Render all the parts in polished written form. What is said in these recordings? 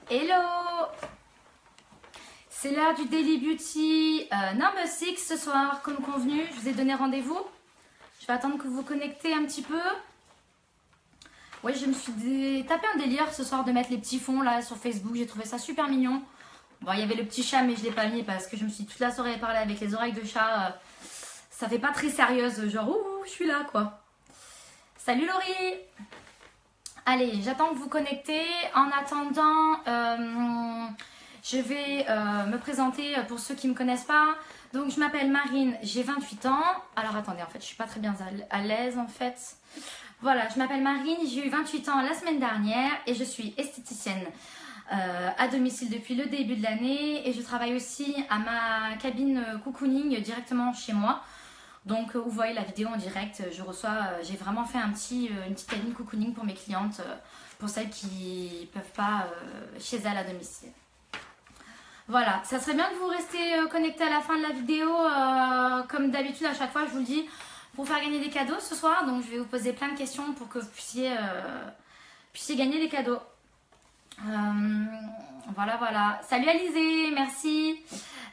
Hello! C'est l'heure du Daily Beauty number 6 ce soir, comme convenu. Je vous ai donné rendez-vous. Je vais attendre que vous vous connectez un petit peu. Oui, je me suis tapé un délire ce soir de mettre les petits fonds là sur Facebook. J'ai trouvé ça super mignon. Bon, il y avait le petit chat, mais je ne l'ai pas mis parce que je me suis dit toute la soirée parler avec les oreilles de chat. Ça fait pas très sérieuse, genre ouh, je suis là quoi. Salut Laurie! Allez, j'attends que vous vous connectez. En attendant, je vais me présenter pour ceux qui ne me connaissent pas. Donc, je m'appelle Marine, j'ai 28 ans. Alors, attendez, en fait, je suis pas très bien à l'aise, en fait. Voilà, je m'appelle Marine, j'ai eu 28 ans la semaine dernière et je suis esthéticienne à domicile depuis le début de l'année. Et je travaille aussi à ma cabine cocooning directement chez moi. Donc, vous voyez la vidéo en direct, j'ai vraiment fait une petite cabine cocooning pour mes clientes, pour celles qui ne peuvent pas chez elles à domicile. Voilà, ça serait bien que vous restiez connectés à la fin de la vidéo, comme d'habitude à chaque fois je vous le dis, pour faire gagner des cadeaux ce soir. Donc, je vais vous poser plein de questions pour que vous puissiez gagner des cadeaux. Voilà. Salut Alizé, merci.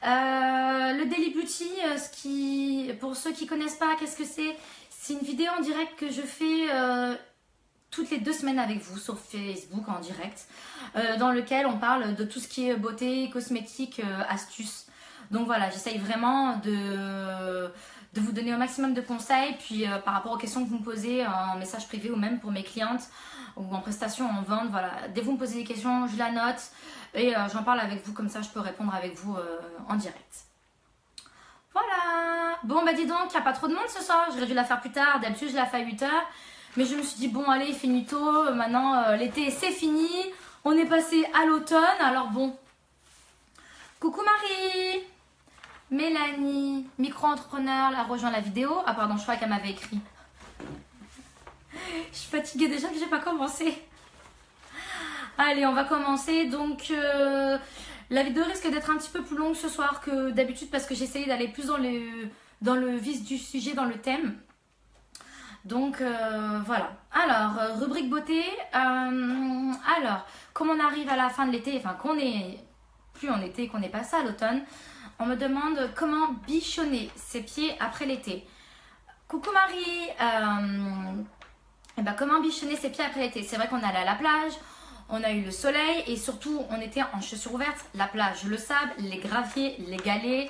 Le Daily Beauty, pour ceux qui ne connaissent pas, qu'est-ce que c'est? C'est une vidéo en direct que je fais toutes les 2 semaines avec vous sur Facebook en direct, dans lequel on parle de tout ce qui est beauté, cosmétique, astuces. Donc voilà, j'essaye vraiment de vous donner au maximum de conseils, puis par rapport aux questions que vous me posez en message privé ou même pour mes clientes ou en prestation, en vente, voilà. Dès que vous me posez des questions, je la note et j'en parle avec vous, comme ça je peux répondre avec vous en direct. Voilà. Bon bah dis donc, il n'y a pas trop de monde ce soir, j'aurais dû la faire plus tard, d'habitude je la fais à 8 h. Mais je me suis dit bon allez, finito, maintenant l'été c'est fini, on est passé à l'automne, alors bon. Coucou Marie! Mélanie, micro-entrepreneur, la rejoint la vidéo. Ah pardon, je crois qu'elle m'avait écrit. Je suis fatiguée déjà que j'ai pas commencé. Allez, on va commencer. Donc, la vidéo risque d'être un petit peu plus longue ce soir que d'habitude parce que j'essayais d'aller plus dans le vif du sujet, dans le thème. Donc, voilà. Alors, rubrique beauté. Alors, comme on arrive à la fin de l'été, enfin qu'on est plus en été, qu'on est passé à l'automne, on me demande comment bichonner ses pieds après l'été. Coucou Marie, comment bichonner ses pieds après l'été? C'est vrai qu'on allait à la plage, on a eu le soleil et surtout on était en chaussures ouvertes. La plage, le sable, les graviers, les galets.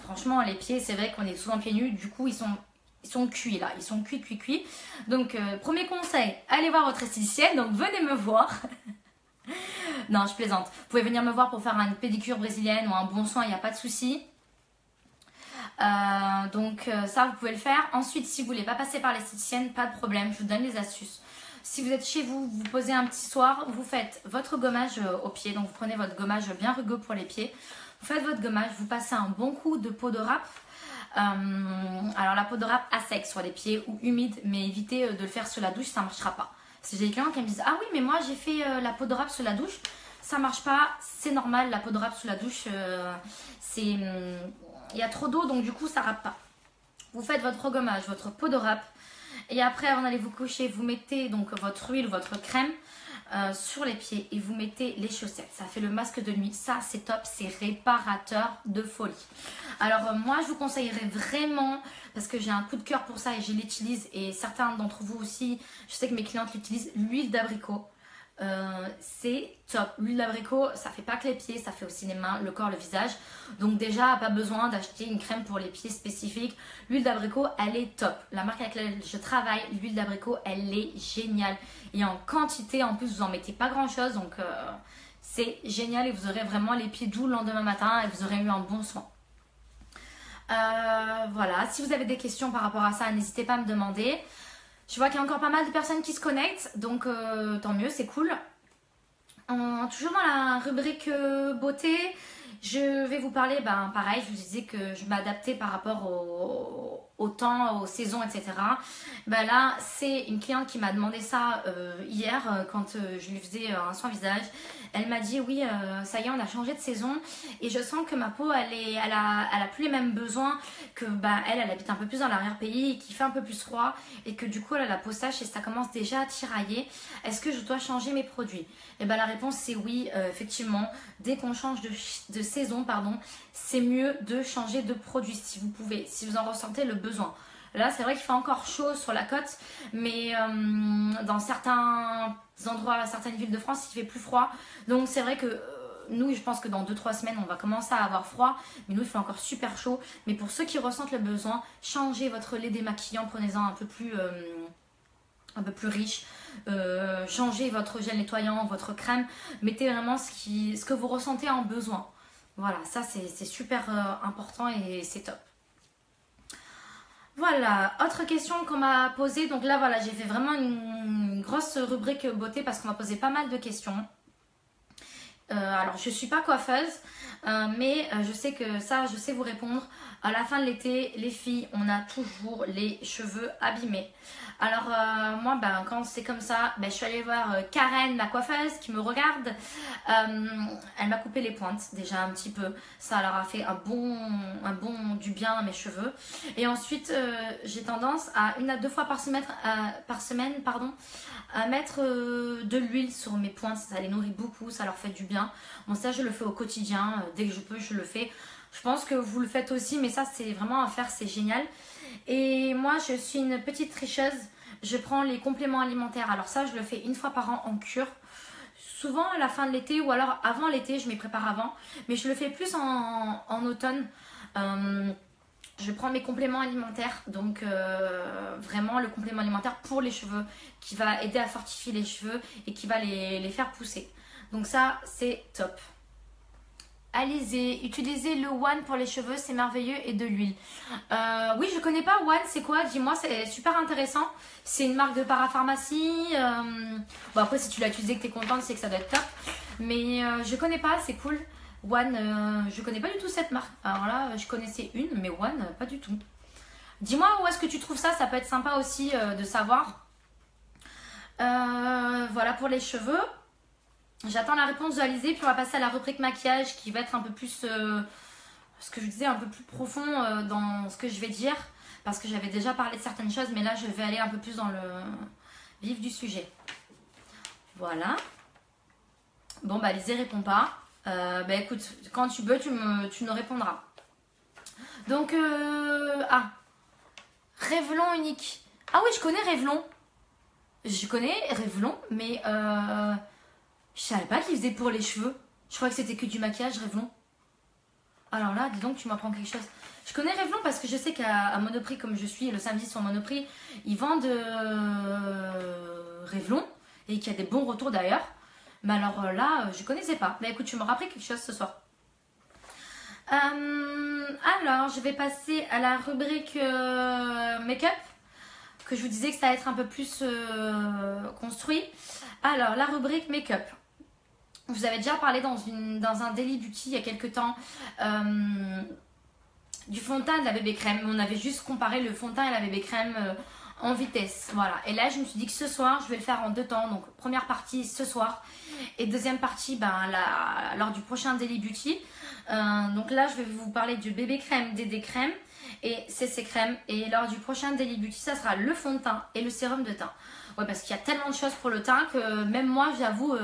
Franchement, les pieds, c'est vrai qu'on est souvent pieds nus. Du coup, ils sont cuits là, ils sont cuits. Donc, premier conseil, allez voir votre esthéticienne. Donc, venez me voir. Non, je plaisante. Vous pouvez venir me voir pour faire une pédicure brésilienne ou un bon soin, il n'y a pas de souci. Donc ça, vous pouvez le faire. Ensuite, si vous ne voulez pas passer par l'esthéticienne, pas de problème, je vous donne les astuces. Si vous êtes chez vous, vous posez un petit soir, vous faites votre gommage aux pieds. Donc, vous prenez votre gommage bien rugueux pour les pieds. Vous faites votre gommage, vous passez un bon coup de peau de rap. Alors, la peau de rap à sec sur les pieds ou humide, mais évitez de le faire sous la douche, ça ne marchera pas. Si j'ai des clients qui me disent « Ah oui, mais moi j'ai fait la peau de rap sous la douche », ça marche pas, c'est normal, la peau de rap sous la douche, il y a trop d'eau, donc du coup ça rappe pas. Vous faites votre regommage, votre peau de rap, et après avant d'aller vous coucher, vous mettez donc votre huile ou votre crème sur les pieds et vous mettez les chaussettes. Ça fait le masque de nuit, ça c'est top, c'est réparateur de folie. Alors moi je vous conseillerais vraiment, parce que j'ai un coup de cœur pour ça et je l'utilise et certains d'entre vous aussi, je sais que mes clientes l'utilisent, l'huile d'abricot. C'est top. L'huile d'abricot, ça fait pas que les pieds, ça fait aussi les mains, le corps, le visage. Donc déjà, pas besoin d'acheter une crème pour les pieds spécifique. L'huile d'abricot, elle est top. La marque avec laquelle je travaille, l'huile d'abricot, elle est géniale. Et en quantité, en plus, vous en mettez pas grand chose. Donc c'est génial et vous aurez vraiment les pieds doux le lendemain matin et vous aurez eu un bon soin. Voilà, si vous avez des questions par rapport à ça, n'hésitez pas à me demander. Je vois qu'il y a encore pas mal de personnes qui se connectent, donc tant mieux, c'est cool. Toujours dans la rubrique beauté, je vais vous parler, pareil, je vous disais que je m'adaptais par rapport au temps, aux saisons, etc. Bah là, c'est une cliente qui m'a demandé ça hier quand je lui faisais un soin visage. Elle m'a dit oui, ça y est, on a changé de saison et je sens que ma peau, elle a plus les mêmes besoins, que bah, elle habite un peu plus dans l'arrière-pays et qu'il fait un peu plus froid et que du coup, elle a la peau sèche et ça commence déjà à tirailler. Est-ce que je dois changer mes produits? Et bah la réponse c'est oui, effectivement. Dès qu'on change de saison, pardon, c'est mieux de changer de produit si vous pouvez, si vous en ressentez le besoin. Là, c'est vrai qu'il fait encore chaud sur la côte, mais dans certains endroits, certaines villes de France, il fait plus froid. Donc, c'est vrai que nous, je pense que dans 2-3 semaines, on va commencer à avoir froid. Mais nous, il fait encore super chaud. Mais pour ceux qui ressentent le besoin, changez votre lait démaquillant, prenez-en un peu plus riche. Changez votre gel nettoyant, votre crème. Mettez vraiment ce que vous ressentez en besoin. Voilà, ça, c'est super important et c'est top. Voilà, autre question qu'on m'a posée. Donc là, voilà, j'ai fait vraiment une grosse rubrique beauté parce qu'on m'a posé pas mal de questions. Alors, je ne suis pas coiffeuse, mais je sais que ça, je sais vous répondre. À la fin de l'été, les filles, on a toujours les cheveux abîmés. Alors, moi, quand c'est comme ça, je suis allée voir Karen, la coiffeuse, qui me regarde. Elle m'a coupé les pointes, déjà un petit peu. Ça leur a fait un bon du bien à mes cheveux. Et ensuite, j'ai tendance à 1 à 2 fois par semaine, à mettre de l'huile sur mes pointes. Ça les nourrit beaucoup, ça leur fait du bien. Bon, ça, je le fais au quotidien. Dès que je peux, je le fais. Je pense que vous le faites aussi, mais ça, c'est vraiment à faire, c'est génial. Et moi, je suis une petite tricheuse. Je prends les compléments alimentaires. Alors ça, je le fais 1 fois par an en cure. Souvent à la fin de l'été ou alors avant l'été, je m'y prépare avant. Mais je le fais plus en automne. Je prends mes compléments alimentaires. Donc vraiment le complément alimentaire pour les cheveux qui va aider à fortifier les cheveux et qui va les faire pousser. Donc ça, c'est top. Allez-y, utilisez le One pour les cheveux, c'est merveilleux, et de l'huile. Oui, je connais pas One, c'est quoi? Dis-moi, c'est super intéressant. C'est une marque de parapharmacie. Bon, après, si tu l'as utilisé et que tu es contente, c'est que ça doit être top. Mais je connais pas, c'est cool. One, je connais pas du tout cette marque. Alors là, je connaissais une, mais One, pas du tout. Dis-moi où est-ce que tu trouves ça, ça peut être sympa aussi de savoir. Voilà pour les cheveux. J'attends la réponse de Alizé, puis on va passer à la rubrique maquillage qui va être un peu plus, ce que je disais, un peu plus profond dans ce que je vais dire. Parce que j'avais déjà parlé de certaines choses, mais là je vais aller un peu plus dans le vif du sujet. Voilà. Bon, Alizé répond pas. Écoute, quand tu veux, tu me répondras. Donc, Revlon unique. Ah oui, je connais Revlon. Je connais Revlon, mais je savais pas qu'ils faisaient pour les cheveux. Je crois que c'était que du maquillage, Revlon. Alors là, dis donc, tu m'apprends quelque chose. Je connais Revlon parce que je sais qu'à Monoprix, comme je suis le samedi sur Monoprix, ils vendent Revlon et qu'il y a des bons retours d'ailleurs. Mais alors là, je connaissais pas. Mais écoute, tu me rappelles quelque chose ce soir. Alors, je vais passer à la rubrique make-up. Que je vous disais que ça va être un peu plus construit. Alors, la rubrique make-up. Je vous avais déjà parlé dans un Daily Beauty il y a quelques temps du fond de teint et de la bébé crème. On avait juste comparé le fond de teint et la bébé crème en vitesse. Voilà. Et là, je me suis dit que ce soir, je vais le faire en 2 temps. Donc, première partie ce soir et deuxième partie lors du prochain Daily Beauty. Donc là, je vais vous parler du bébé crème, DD crème et CC crème. Et lors du prochain Daily Beauty, ça sera le fond de teint et le sérum de teint. Ouais, parce qu'il y a tellement de choses pour le teint que même moi, j'avoue,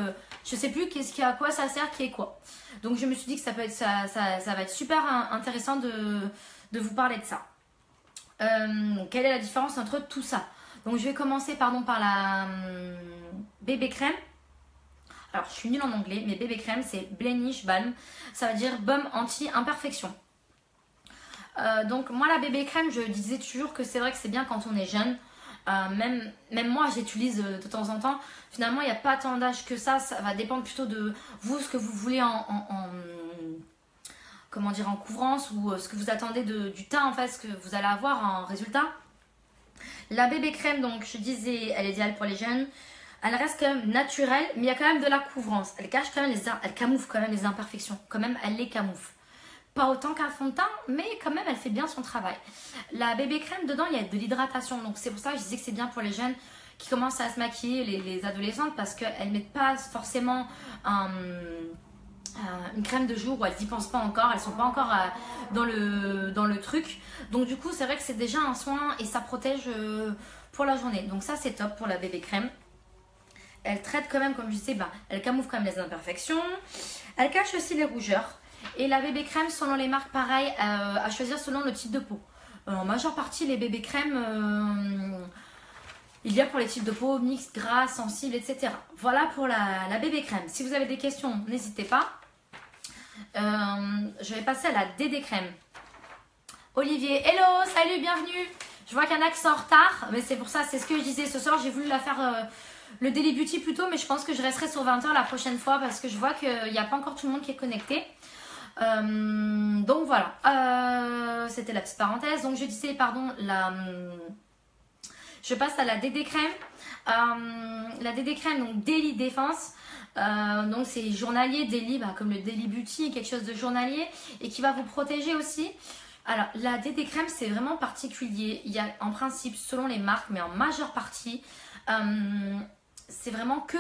je sais plus à quoi ça sert, qui est quoi. Donc je me suis dit que ça va être super intéressant de vous parler de ça. Quelle est la différence entre tout ça? Donc je vais commencer par la bébé crème. Alors je suis nulle en anglais, mais bébé crème c'est Blemish Balm. Ça veut dire baume anti-imperfection. Donc moi la bébé crème, je disais toujours que c'est vrai que c'est bien quand on est jeune. Même moi j'utilise de temps en temps. Finalement il n'y a pas tant d'âge que ça. Ça va dépendre plutôt de vous, ce que vous voulez comment dire, en couvrance ou ce que vous attendez du teint en fait, ce que vous allez avoir en résultat. La bébé crème, donc je disais, elle est idéale pour les jeunes. Elle reste quand même naturelle, mais il y a quand même de la couvrance. Elle cache quand même elle camoufle quand même les imperfections. Quand même, elle les camoufle. Pas autant qu'un fond de teint, mais quand même elle fait bien son travail. La bébé crème, dedans il y a de l'hydratation, donc c'est pour ça que je disais que c'est bien pour les jeunes qui commencent à se maquiller, les adolescentes, parce qu'elles ne mettent pas forcément une crème de jour où elles n'y pensent pas encore, elles sont pas encore dans le truc. Donc du coup c'est vrai que c'est déjà un soin et ça protège pour la journée. Donc ça c'est top pour la bébé crème. Elle traite quand même, comme je disais, elle camoufle quand même les imperfections. Elle cache aussi les rougeurs. Et la bébé crème, selon les marques, pareil, à choisir selon le type de peau. En majeure partie, les bébés crèmes, il y a pour les types de peau mixte, gras, sensible, etc. Voilà pour la bébé crème. Si vous avez des questions, n'hésitez pas. Je vais passer à la DD crème. Olivier, hello, salut, bienvenue. Je vois qu'il y en a qui sont en retard, mais c'est pour ça, c'est ce que je disais ce soir. J'ai voulu la faire le Daily Beauty plus tôt, mais je pense que je resterai sur 20h la prochaine fois parce que je vois qu'il n'y a pas encore tout le monde qui est connecté. Donc voilà, c'était la petite parenthèse. Donc je disais, pardon, je passe à la DD crème. La DD crème, donc Daily Défense. Donc c'est journalier, daily, comme le Daily Beauty, quelque chose de journalier et qui va vous protéger aussi. Alors la DD crème c'est vraiment particulier. Il y a en principe selon les marques, mais en majeure partie, c'est vraiment que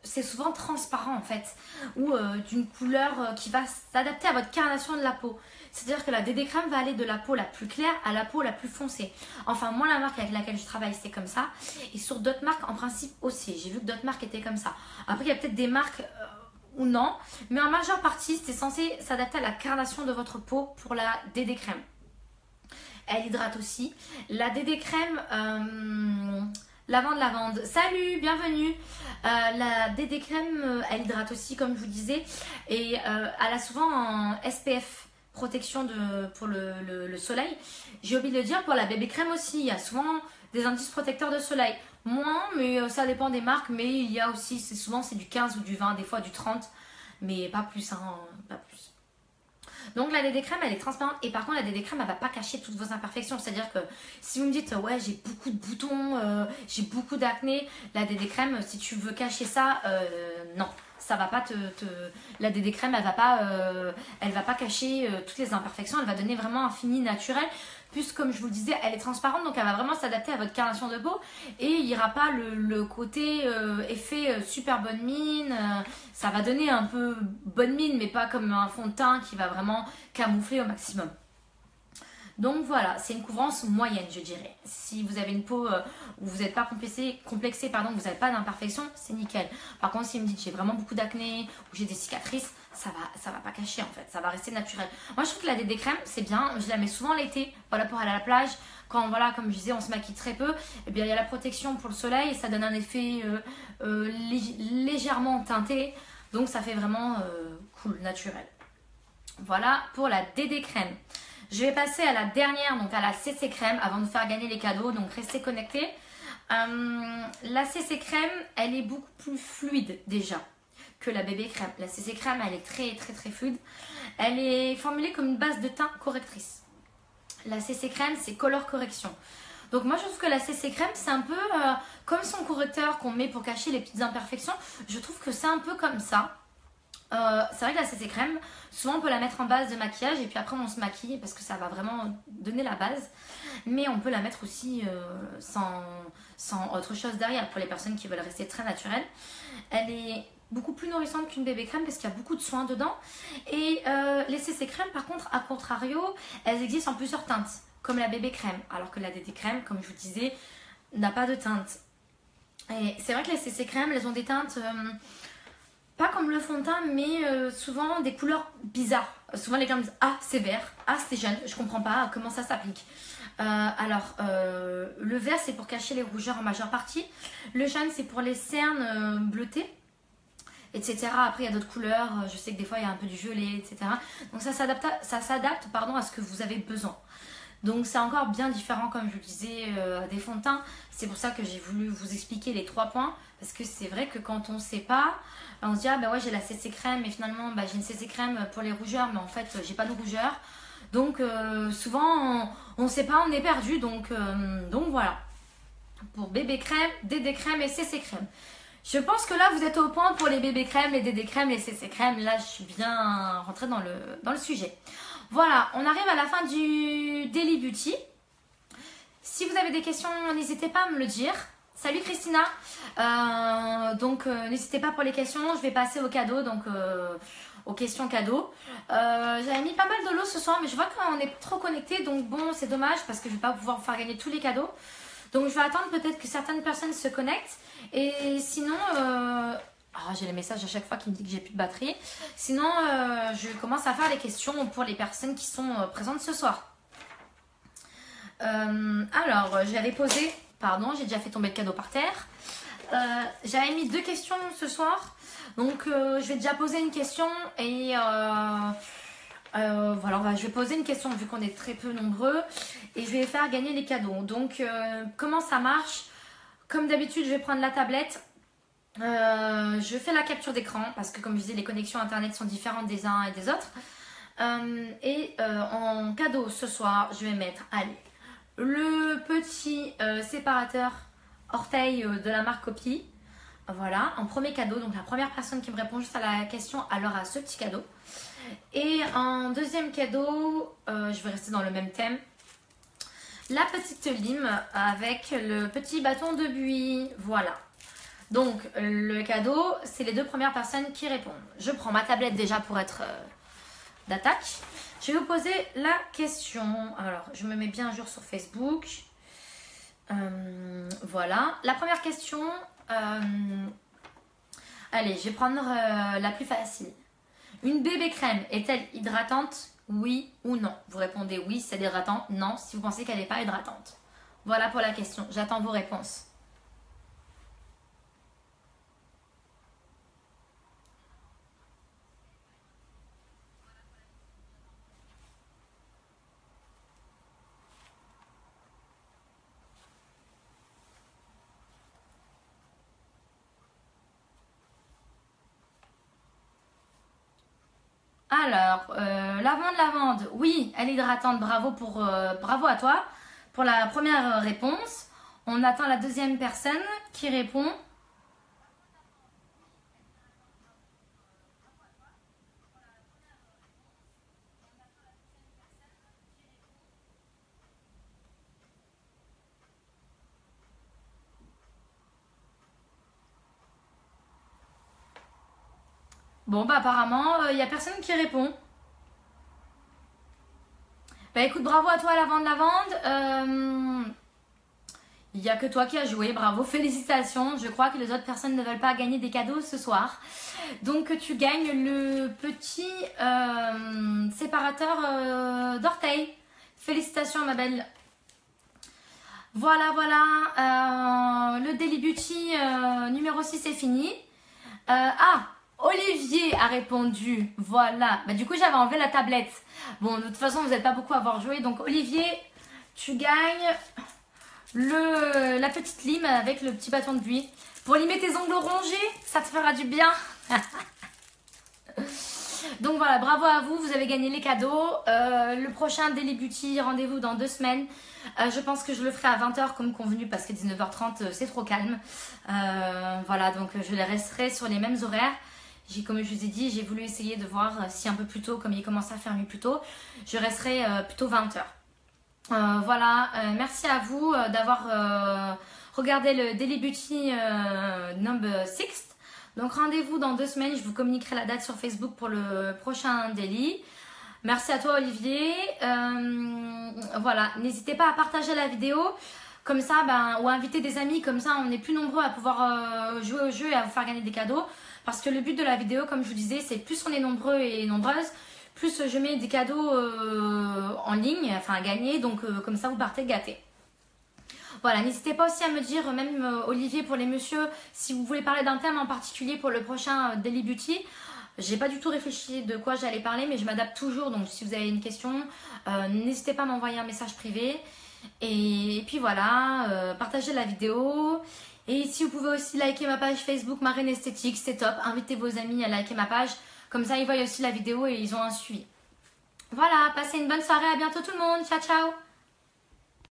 c'est souvent transparent en fait, ou d'une couleur qui va s'adapter à votre carnation de la peau. C'est-à-dire que la DD crème va aller de la peau la plus claire à la peau la plus foncée. Enfin, moi, la marque avec laquelle je travaille, c'est comme ça. Et sur d'autres marques, en principe aussi. J'ai vu que d'autres marques étaient comme ça. Après, il y a peut-être des marques ou non. Mais en majeure partie, c'est censé s'adapter à la carnation de votre peau pour la DD crème. Elle hydrate aussi. La DD crème... lavande. Salut, bienvenue. La DD crème, elle hydrate aussi, comme je vous disais. Et elle a souvent un SPF. Protection pour le soleil. J'ai oublié de le dire, pour la bébé crème aussi, il y a souvent des indices protecteurs de soleil. Moins, mais ça dépend des marques, mais il y a aussi, souvent c'est du 15 ou du 20, des fois du 30, mais pas plus, pas plus. Donc la DD crème, elle est transparente et par contre la DD crème, elle va pas cacher toutes vos imperfections. C'est-à-dire que si vous me dites, ouais, j'ai beaucoup de boutons, j'ai beaucoup d'acné, la DD crème, si tu veux cacher ça, non. Ça va pas la DD crème, elle va pas cacher toutes les imperfections, elle va donner vraiment un fini naturel. Puisque comme je vous le disais, elle est transparente, donc elle va vraiment s'adapter à votre carnation de peau. Et il n'y aura pas le côté effet super bonne mine. Ça va donner un peu bonne mine, mais pas comme un fond de teint qui va vraiment camoufler au maximum. Donc voilà, c'est une couvrance moyenne, je dirais. Si vous avez une peau où vous n'êtes pas complexé, pardon, vous n'avez pas d'imperfection, c'est nickel. Par contre, si vous me dites j'ai vraiment beaucoup d'acné ou j'ai des cicatrices, ça va pas cacher en fait, ça va rester naturel. Moi, je trouve que la DD crème, c'est bien. Je la mets souvent l'été, voilà, pour aller à la plage. Quand, voilà, comme je disais, on se maquille très peu, eh bien, il y a la protection pour le soleil et ça donne un effet légèrement teinté. Donc, ça fait vraiment cool, naturel. Voilà pour la DD crème. Je vais passer à la dernière, donc à la CC crème, avant de faire gagner les cadeaux, donc restez connectés. La CC crème, elle est beaucoup plus fluide déjà que la bébé crème. La CC crème, elle est très très très fluide. Elle est formulée comme une base de teint correctrice. La CC crème, c'est color correction. Donc moi je trouve que la CC crème, c'est un peu comme son correcteur qu'on met pour cacher les petites imperfections. Je trouve que c'est un peu comme ça. C'est vrai que la CC crème, souvent on peut la mettre en base de maquillage et puis après on se maquille parce que ça va vraiment donner la base. Mais on peut la mettre aussi sans autre chose derrière pour les personnes qui veulent rester très naturelles. Elle est beaucoup plus nourrissante qu'une bébé crème parce qu'il y a beaucoup de soins dedans. Et les CC crèmes par contre, à contrario, elles existent en plusieurs teintes comme la bébé crème. Alors que la DD crème, comme je vous disais, n'a pas de teinte. Et c'est vrai que les CC crèmes, elles ont des teintes... pas comme le fond de teint, mais souvent des couleurs bizarres. Souvent les gens me disent « Ah, c'est vert. Ah, c'est jaune. Je comprends pas comment ça s'applique. » le vert, c'est pour cacher les rougeurs en majeure partie. Le jaune, c'est pour les cernes bleutées, etc. Après, il y a d'autres couleurs. Je sais que des fois, il y a un peu du violet, etc. Donc, ça s'adapte à ce que vous avez besoin. Donc c'est encore bien différent, comme je vous le disais, des fonds de teint. C'est pour ça que j'ai voulu vous expliquer les 3 points. Parce que c'est vrai que quand on ne sait pas, on se dit ah ben ouais j'ai la CC crème et finalement bah, j'ai une CC crème pour les rougeurs mais en fait j'ai pas de rougeurs. Donc souvent on ne sait pas, on est perdu. Donc voilà. Pour bébé crème, DD crème et CC crème. Je pense que là vous êtes au point pour les bébé crèmes, les DD crèmes, les CC crèmes. Là je suis bien rentrée dans le sujet. Voilà, on arrive à la fin du Daily Beauty. Si vous avez des questions, n'hésitez pas à me le dire. Salut Christina. N'hésitez pas pour les questions. Je vais passer aux cadeaux, aux questions cadeaux. J'avais mis pas mal de lots ce soir, mais je vois qu'on est trop connectés. Donc bon, c'est dommage parce que je ne vais pas pouvoir vous faire gagner tous les cadeaux. Donc je vais attendre peut-être que certaines personnes se connectent. Et sinon, j'ai les messages à chaque fois qui me disent que j'ai plus de batterie. Sinon, je commence à faire les questions pour les personnes qui sont présentes ce soir. J'avais posé, pardon, j'ai déjà fait tomber le cadeau par terre. J'avais mis 2 questions ce soir. Donc je vais déjà poser une question et je vais poser une question vu qu'on est très peu nombreux et je vais faire gagner les cadeaux. Donc comment ça marche? Comme d'habitude, je vais prendre la tablette. Je fais la capture d'écran parce que comme je disais, les connexions internet sont différentes des uns et des autres. En cadeau ce soir, je vais mettre le petit séparateur orteil de la marque Copy. Voilà, en premier cadeau. Donc la première personne qui me répond juste à la question, elle aura ce petit cadeau. Et en deuxième cadeau, je vais rester dans le même thème. La petite lime avec le petit bâton de buis. Voilà. Donc le cadeau, c'est les 2 premières personnes qui répondent. Je prends ma tablette déjà pour être d'attaque. Je vais vous poser la question. Alors, je me mets bien un jour sur Facebook. Voilà. La première question. Allez, je vais prendre la plus facile. Une bébé crème est-elle hydratante? Oui ou non? Vous répondez oui si c'est hydratant, non si vous pensez qu'elle n'est pas hydratante. Voilà pour la question. J'attends vos réponses. Alors, lavande, oui, elle est hydratante, bravo à toi pour la première réponse. On attend la deuxième personne qui répond. Bon, bah apparemment, il n'y a personne qui répond. Bah écoute, bravo à toi, lavande. Il n'y a que toi qui as joué, bravo, félicitations. Je crois que les autres personnes ne veulent pas gagner des cadeaux ce soir. Donc tu gagnes le petit séparateur d'orteil. Félicitations ma belle. Voilà, le Daily Beauty numéro 6 est fini. Olivier a répondu, voilà. Bah, du coup, j'avais enlevé la tablette. Bon, de toute façon, vous n'êtes pas beaucoup à avoir joué. Donc, Olivier, tu gagnes la petite lime avec le petit bâton de buis. Pour limer tes ongles rongés, ça te fera du bien. Donc, voilà, bravo à vous. Vous avez gagné les cadeaux. Le prochain Daily Beauty, rendez-vous dans 2 semaines. Je pense que je le ferai à 20 h comme convenu parce que 19 h 30, c'est trop calme. Voilà, donc je resterai sur les mêmes horaires. Comme je vous ai dit, j'ai voulu essayer de voir si un peu plus tôt, comme il commence à faire nuit plus tôt, je resterai plutôt 20 h. Merci à vous d'avoir regardé le Daily Beauty number 6. Donc rendez-vous dans 2 semaines, je vous communiquerai la date sur Facebook pour le prochain Daily. Merci à toi Olivier. Voilà, n'hésitez pas à partager la vidéo. Comme ça, ou à inviter des amis, comme ça on est plus nombreux à pouvoir jouer au jeu et à vous faire gagner des cadeaux. Parce que le but de la vidéo, comme je vous disais, c'est plus on est nombreux et nombreuses, plus je mets des cadeaux en ligne, enfin à gagner, donc comme ça vous partez gâtés. Voilà, n'hésitez pas aussi à me dire, même Olivier pour les messieurs, si vous voulez parler d'un thème en particulier pour le prochain Daily Beauty. J'ai pas du tout réfléchi de quoi j'allais parler, mais je m'adapte toujours, donc si vous avez une question, n'hésitez pas à m'envoyer un message privé. Et puis voilà, partagez la vidéo. Et si vous pouvez aussi liker ma page Facebook Marraine Esthétique, c'est top. Invitez vos amis à liker ma page. Comme ça, ils voient aussi la vidéo et ils ont un suivi. Voilà, passez une bonne soirée. À bientôt tout le monde. Ciao, ciao.